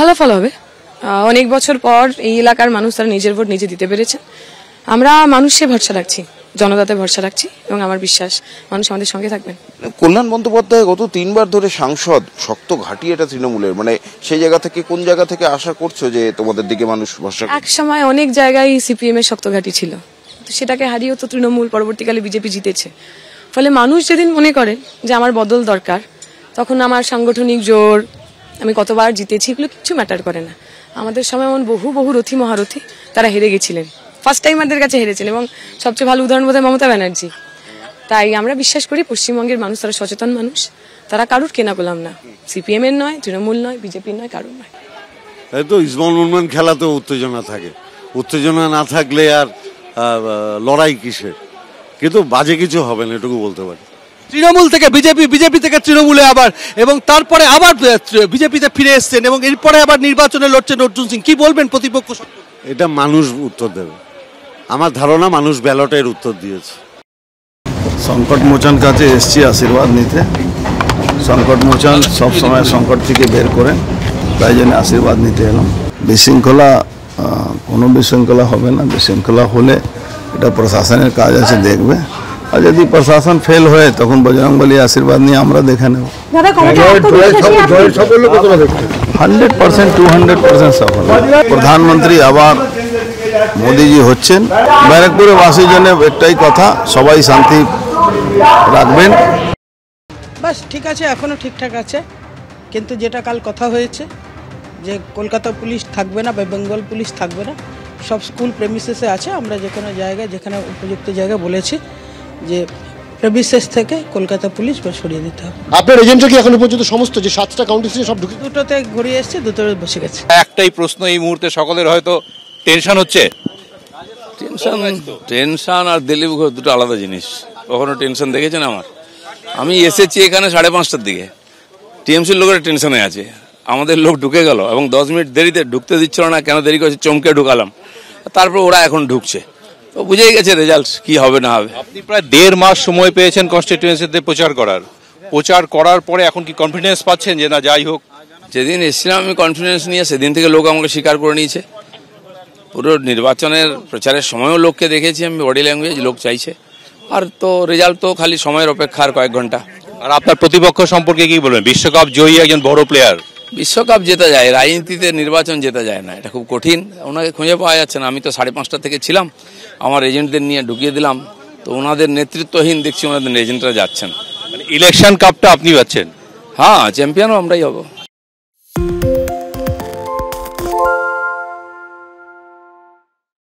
ফলাফল হবে। অনেক বছর পর এই এলাকার মানুষ তারা নিজের ভোট নিজে দিতে পেরেছে। আমরা মানুষে ভরসা রাখছি, জনতাতে ভরসা রাখছি এবং আমার বিশ্বাস মানুষ আমাদের সঙ্গে থাকবেন। কল্যাণ বন্দ্যোপাধ্যায় গত 3 বার ধরে সাংসদ, শক্ত ঘাঁটি এটা তৃণমূলের, মানে সেই জায়গা থেকে কোন জায়গা থেকে আশা করছো যে তোমাদের দিকে মানুষ ভরসা? এক সময় অনেক জায়গায় সিপিএম এর শক্ত ঘাঁটি ছিল, সেটাকে হারিয়েও তো তৃণমূল, পরবর্তীকালে বিজেপি জিতেছে। ফলে মানুষ যেদিন মনে করে যে আমার বদল দরকার, তখন আমার সাংগঠনিক জোর, আমি কতবার জিতেছি, এগুলো কিছু ম্যাটার করে না। আমাদের সময় এমন বহু বহু রথী মহারথী তারা হেরে গেছিলেন, ফার্স্ট টাইম আমাদের কাছে হেরেছেন, এবং সবচেয়ে ভালো উদাহরণ বোধহয় মমতা ব্যানার্জি। তাই আমরা বিশ্বাস করি পশ্চিমবঙ্গের মানুষ তারা সচেতন মানুষ, তারা কারুর কেনা গোলাম না, সিপিএম এর নয়, তৃণমূল নয়, বিজেপির নয়, কারুর নয়। তাই তো ইসমাইল মোহাম্মদ খেলাতেও উত্তেজনা থাকে, উত্তেজনা না থাকলে আর লড়াই কিসের? কিন্তু বাজে কিছু হবে না, এটুকু বলতে পারি। তৃণমূল থেকে বিজেপি, বিজেপি থেকে তৃণমূলে আবার, এবং তারপরে আবার বিজেপিতে ফিরে এসছেন এবং এরপরে আবার নির্বাচনে লড়ছেন অর্জুন সিং। কি বলবেন প্রতিপক্ষ? এটা মানুষ উত্তর দেবে, আমার ধারণা মানুষ ব্যালটের উত্তর দিয়েছে। সংকট মোচন কাছে এসছি আশীর্বাদ নিতে। সংকট মোচন সবসময় সংকট থেকে বের করেন, তাই জন্য আশীর্বাদ নিতে এলাম। বিশৃঙ্খলা, কোনো বিশৃঙ্খলা হবে না। বিশৃঙ্খলা হলে এটা প্রশাসনের কাজ আছে, দেখবে। আর যদি প্রশাসন ফেল হয় তখন বজরংবলী আশীর্বাদ নিয়ে আমরা দেখে নেব। 100%, 200% সফল। প্রধানমন্ত্রী আবার মোদিজি হচ্ছেন। ব্যারাকপুরে বাসীর জন্য একটাই কথা, সবাই শান্তি রাখবেন। বাস ঠিক আছে, এখনো ঠিকঠাক আছে, কিন্তু যেটা কাল কথা হয়েছে যে কলকাতা পুলিশ থাকবে না বা বেঙ্গল পুলিশ থাকবে না, সব স্কুল প্রেমিসেসে আছে। আমরা যে কোনো জায়গায়, যেখানে উপযুক্ত জায়গায় বলেছি যে প্রেমিসেস থেকে কলকাতা পুলিশ সরিয়ে দিতে হবে। আপনার এজেন্টরা কি এখনো পর্যন্ত সমস্ত যে 7টা কাউন্টি সব ঢুকে? দুটোতে ঘুরিয়ে এসছে, দুটোতে বসে গেছে। একটাই প্রশ্ন এই মুহূর্তে সকলের হয়তো টেনশন হচ্ছে। টেনশন আর দিলীপ ঘোষ দুটো আলাদা জিনিস। কখনো টেনশন দেখেছেন আমার? আমি এসেছি এখানে 5:30টার দিকে, টিএমসির লোকের টেনশনে আছে, আমাদের লোক ঢুকে গেল এবং 10 মিনিট দেরিতে ঢুকতে দিচ্ছিল না, কেন দেরি করেছে, চমকে ঢুকালাম, তারপর ওরা এখন ঢুকছে, তো বুঝেই গেছে রেজাল্ট কি হবে না হবে। আপনি প্রায় 1.5 মাস সময় পেয়েছেন কনস্টিটিউয়েন্সিতে প্রচার করার পরে এখন কি কনফিডেন্স পাচ্ছেন যে না যাই হোক? যেদিন এসেছিলাম আমি কনফিডেন্স নিয়ে, সেদিন থেকে লোক আমাকে স্বীকার করে নিয়েছে। পুরো নির্বাচনের প্রচারের সময়ও লোককে দেখেছি আমি, বডি ল্যাঙ্গুয়েজ লোক চাইছে, আর তো রেজাল্ট তো খালি সময়ের অপেক্ষার কয়েক ঘন্টা। আর আপনার প্রতিপক্ষ সম্পর্কে কি বলবেন? বিশ্বকাপ জয়ী একজন বড় প্লেয়ার। বিশ্বকাপ জেতা যায়, রাজনীতিতে নির্বাচন জেতা যায় না, এটা খুব কঠিন। ওনাকে খুঁজে পাওয়া যাচ্ছে না। আমি তো 5:30 থেকে ছিলাম, আমার এজেন্টদের নিয়ে ঢুকিয়ে দিলাম, তো ওনাদের নেতৃত্বহীন দেখছি ওনাদের এজেন্টরা যাচ্ছেন। মানে ইলেকশন কাপটা আপনি পাচ্ছেন? হ্যাঁ, চ্যাম্পিয়নও আমরাই হব।